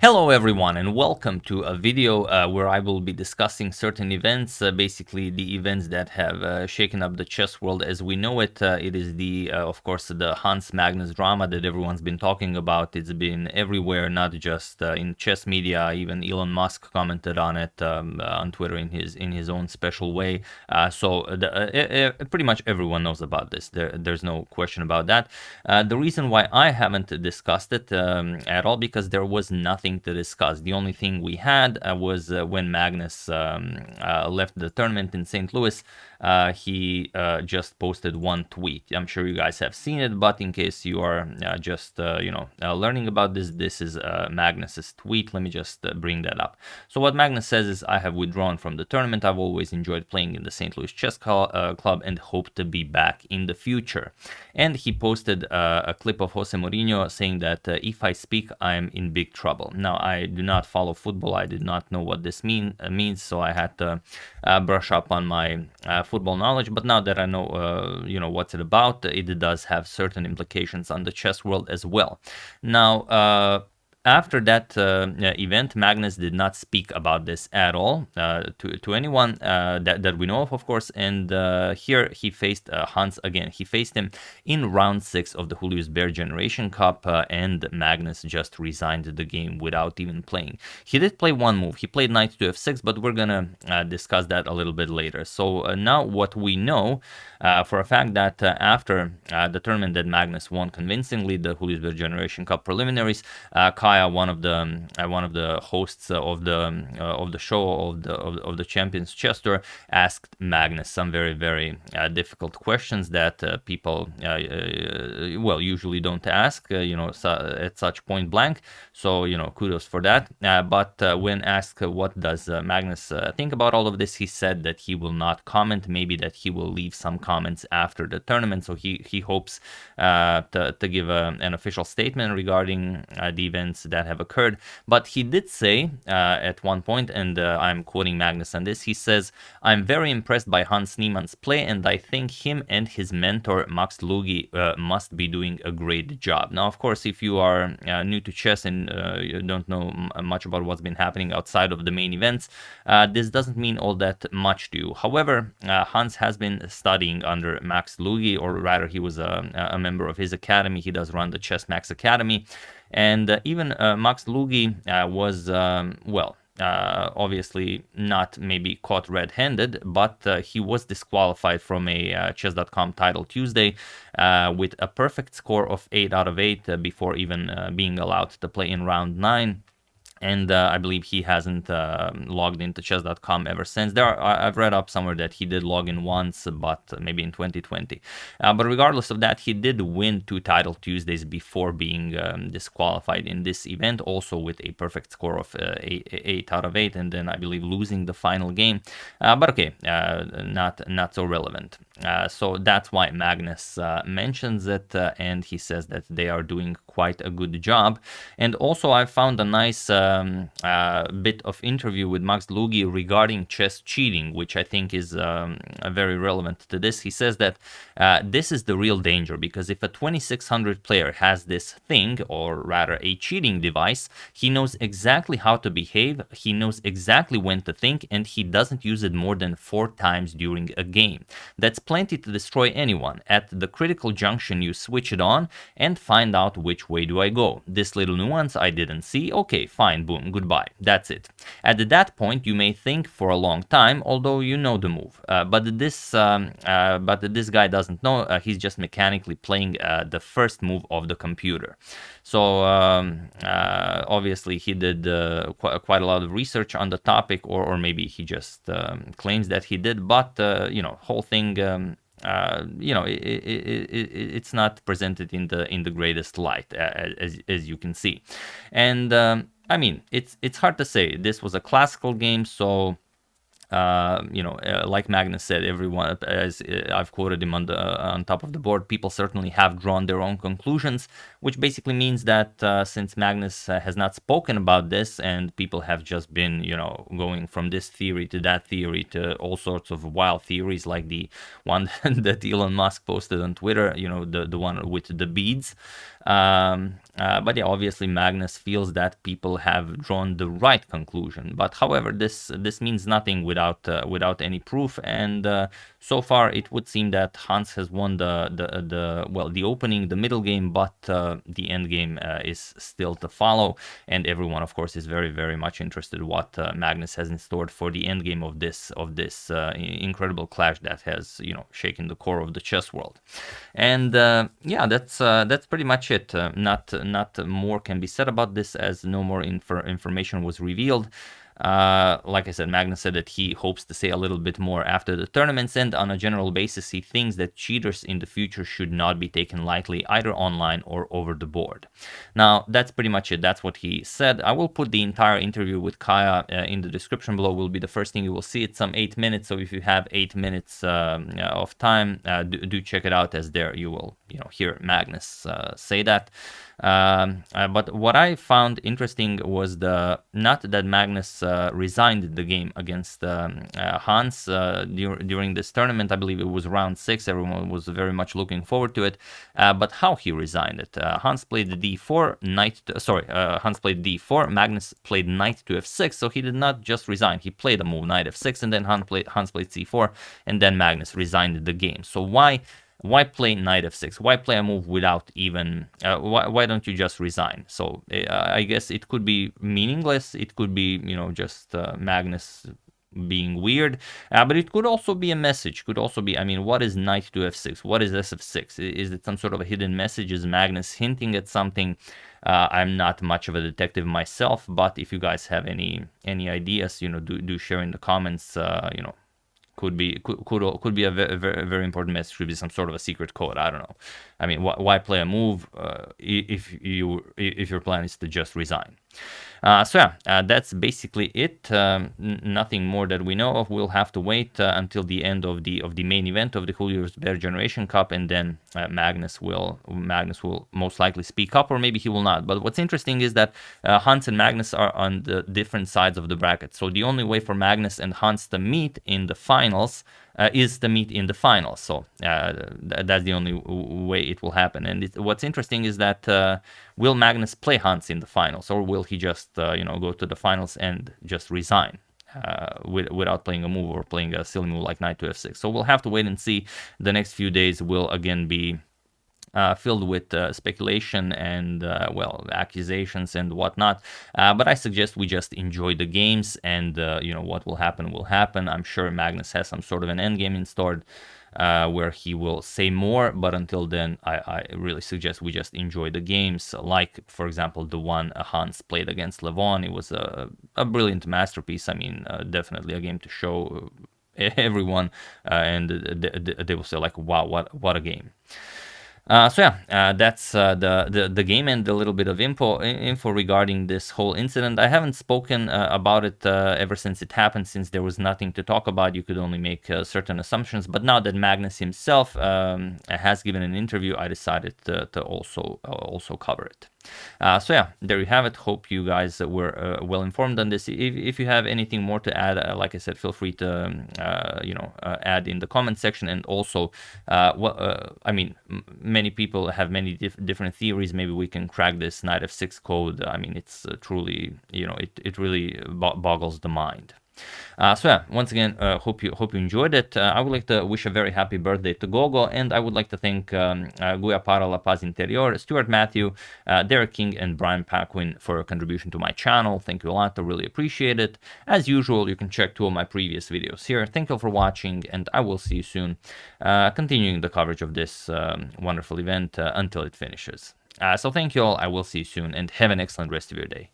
Hello everyone and welcome to a video where I will be discussing certain events, basically the events that have shaken up the chess world as we know it. It is of course, the Hans Magnus drama that everyone's been talking about. It's been everywhere, not just in chess media. Even Elon Musk commented on it on Twitter in his own special way. Pretty much everyone knows about this. There's no question about that. The reason why I haven't discussed it at all, because there was nothing to discuss. The only thing we had was when Magnus left the tournament in St. Louis. He just posted one tweet. I'm sure you guys have seen it, but in case you are just learning about this is Magnus's tweet. Let me just bring that up. So what Magnus says is, "I have withdrawn from the tournament. I've always enjoyed playing in the St. Louis Chess Club and hope to be back in the future." And he posted a clip of Jose Mourinho saying that if I speak, I'm in big trouble. Now, I do not follow football. I did not know what this means, so I had to brush up on my football knowledge. But now that I know, what's it about, it does have certain implications on the chess world as well. Now, after that event, Magnus did not speak about this at all to anyone that we know of course. And here he faced Hans again. He faced him in round 6 of the Julius Baer Generation Cup, and Magnus just resigned the game without even playing. He did play one move. He played knight to f6, but we're gonna discuss that a little bit later. So now what we know for a fact that after the tournament that Magnus won convincingly, the Julius Baer Generation Cup preliminaries, Kaya, one of the hosts of the show of the Champions Chess Tour, asked Magnus some very, very difficult questions that people usually don't ask at such point blank. So kudos for that. But when asked what does Magnus think about all of this, he said that he will not comment. Maybe that he will leave some comments after the tournament. So he hopes to give an official statement regarding the events that have occurred. But he did say at one point, and I'm quoting Magnus on this, he says, "I'm very impressed by Hans Niemann's play, and I think him and his mentor Max Lugi must be doing a great job." Now, of course, if you are new to chess and you don't know much about what's been happening outside of the main events, this doesn't mean all that much to you. However, Hans has been studying under Max Lugi, or rather he was a member of his academy. He does run the Chess Max Academy. And even Max Lugi was, obviously not maybe caught red-handed, but he was disqualified from a Chess.com title Tuesday with a perfect score of 8 out of 8 before even being allowed to play in round 9. And I believe he hasn't logged into chess.com ever since. I've read up somewhere that he did log in once, but maybe in 2020. But regardless of that, he did win 2 title Tuesdays before being disqualified in this event, also with a perfect score of 8 out of 8, and then I believe losing the final game. But okay, not so relevant. So that's why Magnus mentions it, and he says that they are doing quite a good job. And also I found a nice bit of interview with Max Lugi regarding chess cheating, which I think is very relevant to this. He says that this is the real danger, because if a 2600 player has this thing, or rather a cheating device, he knows exactly how to behave, he knows exactly when to think, and he doesn't use it more than 4 times during a game. That's plenty to destroy anyone. At the critical junction, you switch it on and find out which way do I go. This little nuance I didn't see. Okay, fine, boom, goodbye. That's it. At that point, you may think for a long time, although you know the move. But this guy doesn't know. He's just mechanically playing the first move of the computer. So obviously he did quite a lot of research on the topic, or maybe he just claims that he did. But whole thing. It's not presented in the greatest light, as you can see. And I mean, it's hard to say. This was a classical game, so like Magnus said, everyone, as I've quoted him on top of the board, people certainly have drawn their own conclusions, which basically means that since Magnus has not spoken about this, and people have just been, going from this theory to that theory to all sorts of wild theories, like the one that Elon Musk posted on Twitter, the one with the beads. But yeah, obviously Magnus feels that people have drawn the right conclusion. But however, this means nothing without any proof. And so far, it would seem that Hans has won the opening, the middle game, but the end game is still to follow. And everyone, of course, is very much interested in what Magnus has in store for the end game of this incredible clash that has shaken the core of the chess world. And yeah, that's pretty much it. Not more can be said about this, as no more information was revealed. Like I said, Magnus said that he hopes to say a little bit more after the tournaments, and on a general basis, he thinks that cheaters in the future should not be taken lightly, either online or over the board. Now, that's pretty much it. That's what he said. I will put the entire interview with Kaya in the description below. Will be the first thing you will see. It's some 8 minutes, so if you have 8 minutes of time, do check it out, as there you will hear Magnus say that. But what I found interesting was not that Magnus resigned the game against Hans during this tournament. I believe it was round 6. Everyone was very much looking forward to it. But how he resigned it. Hans played the d4, Hans played d4, Magnus played knight to f6, so he did not just resign. He played a move, knight f6, and then Hans played c4, and then Magnus resigned the game. So why play knight f6? Why play a move without even... why don't you just resign? So I guess it could be meaningless. It could be, just Magnus being weird. But it could also be a message. Could also be, what is knight to f6? What is sf6? Is it some sort of a hidden message? Is Magnus hinting at something? I'm not much of a detective myself, but if you guys have any ideas, do share in the comments. Could be a very important message. Could be some sort of a secret code. I don't know. Why play a move if your plan is to just resign? So yeah, that's basically it. Nothing more that we know of. We'll have to wait until the end of the main event of the Julius Baer Generation Cup, and then Magnus will most likely speak up, or maybe he will not. But what's interesting is that Hans and Magnus are on the different sides of the bracket. So the only way for Magnus and Hans to meet in the finals is to meet in the finals. So that's the only way it will happen. And what's interesting is that will Magnus play Hans in the finals, or will he just go to the finals and just resign without playing a move, or playing a silly move like knight to f6? So we'll have to wait and see. The next few days will again be filled with speculation and accusations and whatnot, but I suggest we just enjoy the games, and what will happen will happen. I'm sure Magnus has some sort of an end game in store where he will say more, but until then I really suggest we just enjoy the games, like for example the one Hans played against Levon. It was a brilliant masterpiece. Definitely a game to show everyone, and they will say like, wow, what a game. So yeah, that's the game, and a little bit of info regarding this whole incident. I haven't spoken about it ever since it happened, since there was nothing to talk about. You could only make certain assumptions. But now that Magnus himself has given an interview, I decided to also cover it. So yeah, there you have it. Hope you guys were well informed on this. If you have anything more to add, like I said, feel free to add in the comment section. And also, many people have many different theories. Maybe we can crack this knight f6 code. It's truly, it really boggles the mind. So yeah, once again, hope you enjoyed it. I would like to wish a very happy birthday to Gogo, and I would like to thank Guia Para La Paz Interior, Stuart Matthew, Derek King, and Brian Paquin for your contribution to my channel. Thank you a lot. I really appreciate it. As usual, you can check 2 of my previous videos here. Thank you all for watching, and I will see you soon, continuing the coverage of this wonderful event until it finishes. So thank you all. I will see you soon, and have an excellent rest of your day.